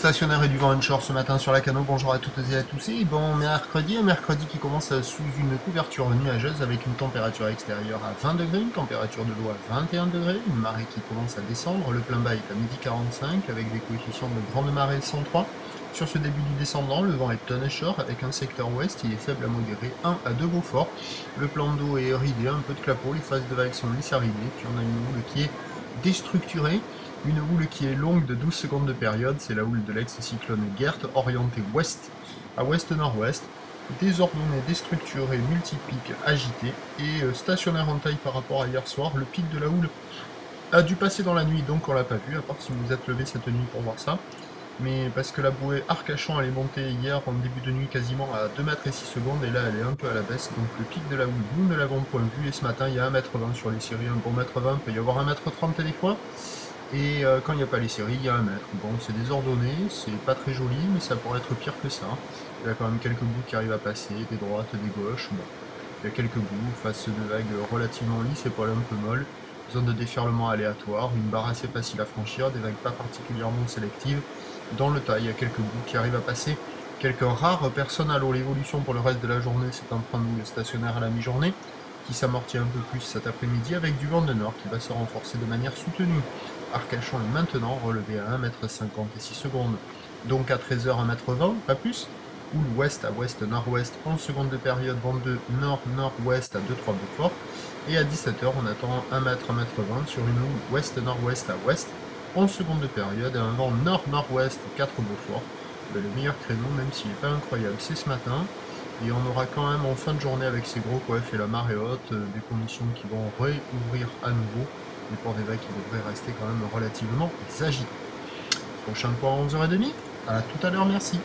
stationnaire et du vent onshore ce matin sur la Cano, bonjour à toutes et à tous. Et bon mercredi, un mercredi qui commence sous une couverture nuageuse avec une température extérieure à 20 degrés, une température de l'eau à 21 degrés, une marée qui commence à descendre, le plein bas est à 12h45 avec des coefficients de grande marée 103. Sur ce début du descendant, le vent est onshore avec un secteur ouest, il est faible à modéré, 1 à 2 Beaufort. Le plan d'eau est ridé, un peu de clapot, les phases de vagues sont lisses à ridées, puis on a une houle qui est déstructurée. Une houle qui est longue de 12 secondes de période, c'est la houle de l'ex-cyclone Gert, orientée ouest à ouest-nord-ouest, désordonnée, déstructurée, multipique, agitée, et stationnaire en taille par rapport à hier soir. Le pic de la houle a dû passer dans la nuit, donc on l'a pas vu, à part si vous vous êtes levé cette nuit pour voir ça. Mais parce que la bouée Arcachon elle est montée hier en début de nuit quasiment à 2 mètres et 6 secondes, et là elle est un peu à la baisse, donc le pic de la houle, nous ne l'avons point vu, et ce matin il y a 1,20 m sur les séries, un bon 1,20 m, peut y avoir 1,30 m des fois. Et quand il n'y a pas les séries, il y a 1 mètre. Bon, c'est désordonné, c'est pas très joli, mais ça pourrait être pire que ça. Il y a quand même quelques bouts qui arrivent à passer, des droites, des gauches. Bon, il y a quelques bouts, face de vagues relativement lisses et poils un peu molles. Zone de déferlement aléatoire, une barre assez facile à franchir, des vagues pas particulièrement sélectives. Dans le tas, il y a quelques bouts qui arrivent à passer. Quelques rares personnes à l'eau. L'évolution pour le reste de la journée, c'est un train de houle stationnaire à la mi-journée, qui s'amortit un peu plus cet après-midi avec du vent de nord qui va se renforcer de manière soutenue. Arcachon est maintenant relevé à 1,50 m et 6 secondes, donc à 13h 1,20 m, pas plus. Houle ouest à ouest-nord-ouest, 11 secondes de période, vent de nord-nord-ouest à 2-3 Beaufort. Et à 17h, on attend 1 m, 1,20 m sur une houle ouest-nord-ouest à ouest, 11 secondes de période et un vent nord-nord-ouest 4 Beaufort. Le meilleur créneau, même s'il n'est pas incroyable, c'est ce matin. Et on aura quand même en fin de journée avec ces gros coefs et la marée haute, des conditions qui vont réouvrir à nouveau, mais pour des vagues qui devraient rester quand même relativement agitées. Prochain point à 11h30. À tout à l'heure, merci.